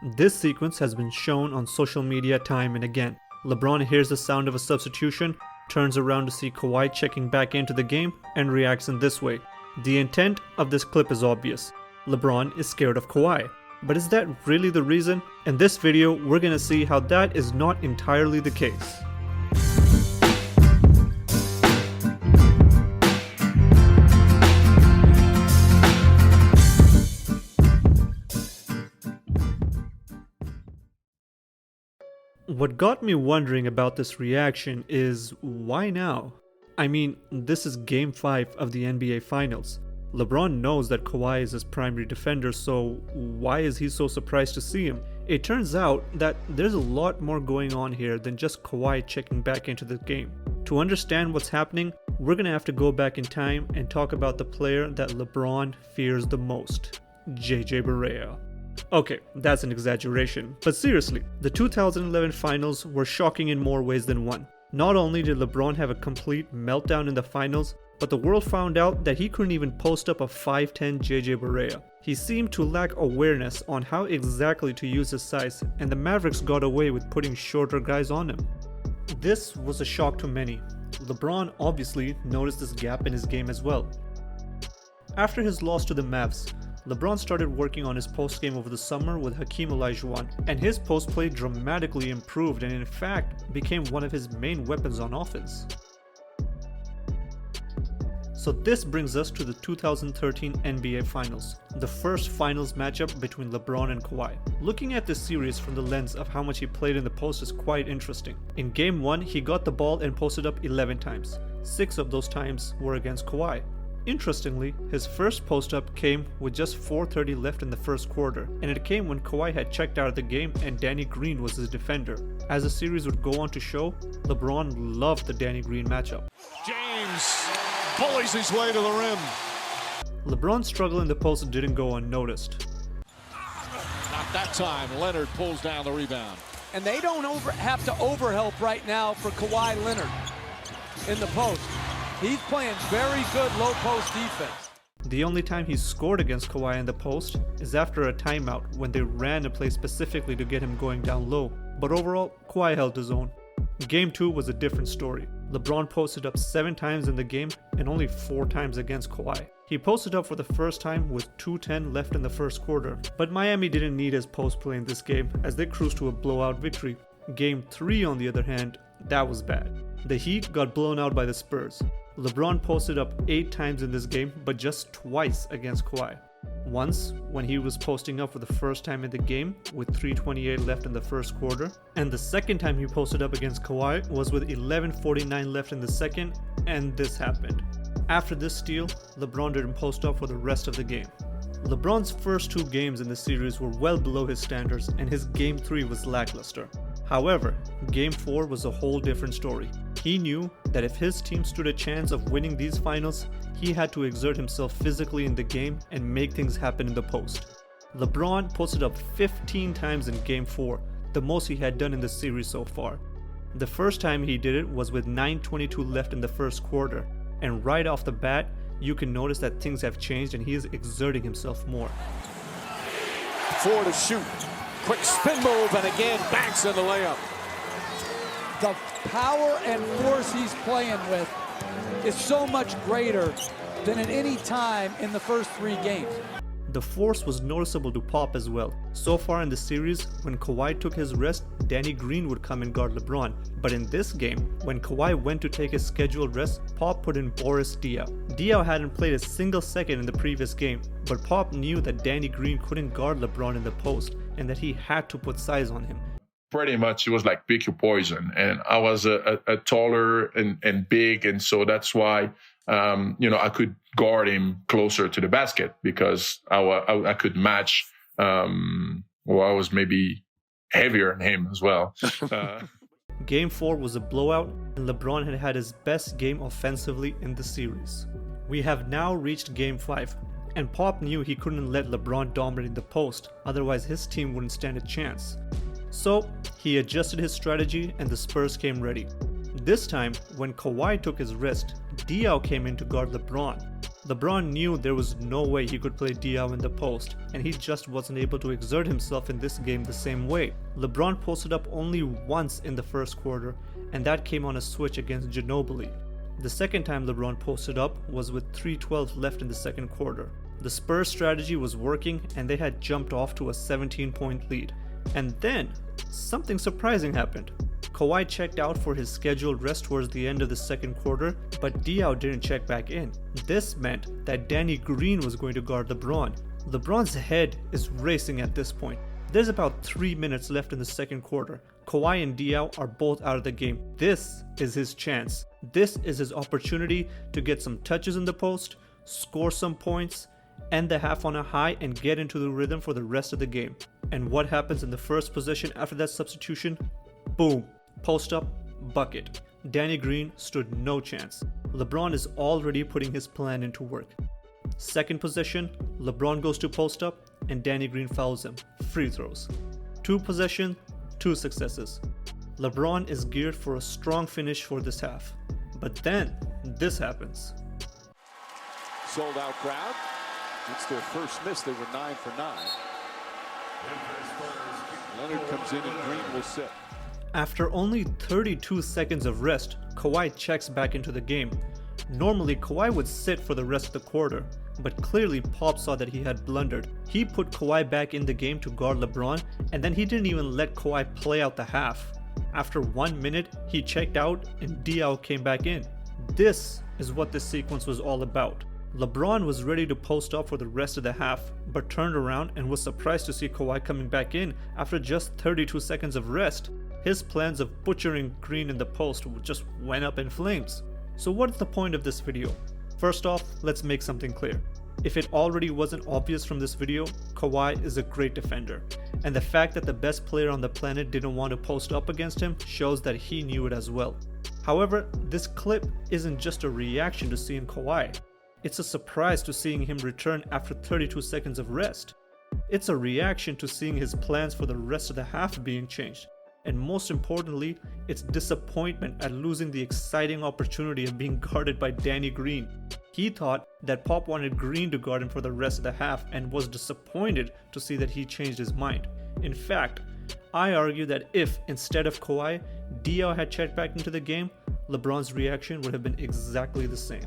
This sequence has been shown on social media time and again. LeBron hears the sound of a substitution, turns around to see Kawhi checking back into the game, and reacts in this way. The intent of this clip is obvious. LeBron is scared of Kawhi. But is that really the reason? In this video, we're gonna see how that is not entirely the case. What got me wondering about this reaction is, why now? I mean, this is Game 5 of the NBA Finals. LeBron knows that Kawhi is his primary defender, so why is he so surprised to see him? It turns out that there's a lot more going on here than just Kawhi checking back into the game. To understand what's happening, we're gonna have to go back in time and talk about the player that LeBron fears the most, JJ Barea. Okay, that's an exaggeration, but seriously, the 2011 finals were shocking in more ways than one. Not only did LeBron have a complete meltdown in the finals, but the world found out that he couldn't even post up a 5'10 JJ Barea. He seemed to lack awareness on how exactly to use his size, and the Mavericks got away with putting shorter guys on him. This was a shock to many. LeBron obviously noticed this gap in his game as well. After his loss to the Mavs, LeBron started working on his post-game over the summer with Hakeem Olajuwon, and his post-play dramatically improved and in fact became one of his main weapons on offense. So this brings us to the 2013 NBA Finals, the first finals matchup between LeBron and Kawhi. Looking at this series from the lens of how much he played in the post is quite interesting. In Game 1, he got the ball and posted up 11 times. 6 of those times were against Kawhi. Interestingly, his first post-up came with just 4:30 left in the first quarter, and it came when Kawhi had checked out of the game and Danny Green was his defender. As the series would go on to show, LeBron loved the Danny Green matchup. James bullies his way to the rim. LeBron's struggle in the post didn't go unnoticed. Not that time. Leonard pulls down the rebound. And they don't have to overhelp right now for Kawhi Leonard in the post. He's playing very good low post defense. The only time he scored against Kawhi in the post is after a timeout when they ran a play specifically to get him going down low. But overall, Kawhi held his own. Game 2 was a different story. LeBron posted up 7 times in the game and only 4 times against Kawhi. He posted up for the first time with 2:10 left in the first quarter. But Miami didn't need his post play in this game as they cruised to a blowout victory. Game 3 on the other hand, that was bad. The Heat got blown out by the Spurs. LeBron posted up 8 times in this game, but just twice against Kawhi. Once, when he was posting up for the first time in the game with 3:28 left in the first quarter, and the second time he posted up against Kawhi was with 11:49 left in the second, and this happened. After this steal, LeBron didn't post up for the rest of the game. LeBron's first 2 games in the series were well below his standards, and his Game 3 was lackluster. However, Game 4 was a whole different story. He knew that if his team stood a chance of winning these finals, he had to exert himself physically in the game and make things happen in the post. LeBron posted up 15 times in Game 4, the most he had done in the series so far. The first time he did it was with 9:22 left in the first quarter, and right off the bat, you can notice that things have changed and he is exerting himself more. 4 to shoot. Quick spin move and again banks in the layup. The power and force he's playing with is so much greater than at any time in the first 3 games. The force was noticeable to Pop as well. So far in the series, when Kawhi took his rest, Danny Green would come and guard LeBron. But in this game, when Kawhi went to take his scheduled rest, Pop put in Boris Diaw. Diaw hadn't played a single second in the previous game, but Pop knew that Danny Green couldn't guard LeBron in the post and that he had to put size on him. Pretty much it was like pick your poison, and I was a taller and big, and so that's why I could guard him closer to the basket because I could match. I was maybe heavier than him as well. Game 4 was a blowout, and LeBron had had his best game offensively in the series. We have now reached Game 5, and Pop knew he couldn't let LeBron dominate the post, otherwise his team wouldn't stand a chance. So he adjusted his strategy and the Spurs came ready. This time, when Kawhi took his rest, Diaw came in to guard LeBron. LeBron knew there was no way he could play Diaw in the post, and he just wasn't able to exert himself in this game the same way. LeBron posted up only once in the first quarter, and that came on a switch against Ginobili. The second time LeBron posted up was with 3:12 left in the second quarter. The Spurs strategy was working, and they had jumped off to a 17-point lead. And then, something surprising happened. Kawhi checked out for his scheduled rest towards the end of the second quarter, but Diaw didn't check back in. This meant that Danny Green was going to guard LeBron. LeBron's head is racing at this point. There's about 3 minutes left in the second quarter. Kawhi and Diaw are both out of the game. This is his chance. This is his opportunity to get some touches in the post, score some points, end the half on a high, and get into the rhythm for the rest of the game. And what happens in the first possession after that substitution? Boom. Post up, bucket. Danny Green stood no chance. LeBron is already putting his plan into work. Second possession, LeBron goes to post up and Danny Green fouls him. Free throws. 2 possession, 2 successes. LeBron is geared for a strong finish for this half. But then, this happens. Sold out crowd. It's their first miss. They were 9 for 9. Leonard comes in and Green will sit. After only 32 seconds of rest, Kawhi checks back into the game. Normally, Kawhi would sit for the rest of the quarter, but clearly Pop saw that he had blundered. He put Kawhi back in the game to guard LeBron, and then he didn't even let Kawhi play out the half. After 1 minute, he checked out and Diaw came back in. This is what this sequence was all about. LeBron was ready to post up for the rest of the half, but turned around and was surprised to see Kawhi coming back in after just 32 seconds of rest. His plans of butchering Green in the post just went up in flames. So what is the point of this video? First off, let's make something clear. If it already wasn't obvious from this video, Kawhi is a great defender. And the fact that the best player on the planet didn't want to post up against him shows that he knew it as well. However, this clip isn't just a reaction to seeing Kawhi. It's a surprise to seeing him return after 32 seconds of rest. It's a reaction to seeing his plans for the rest of the half being changed. And most importantly, it's disappointment at losing the exciting opportunity of being guarded by Danny Green. He thought that Pop wanted Green to guard him for the rest of the half and was disappointed to see that he changed his mind. In fact, I argue that if, instead of Kawhi, Diaw had checked back into the game, LeBron's reaction would have been exactly the same.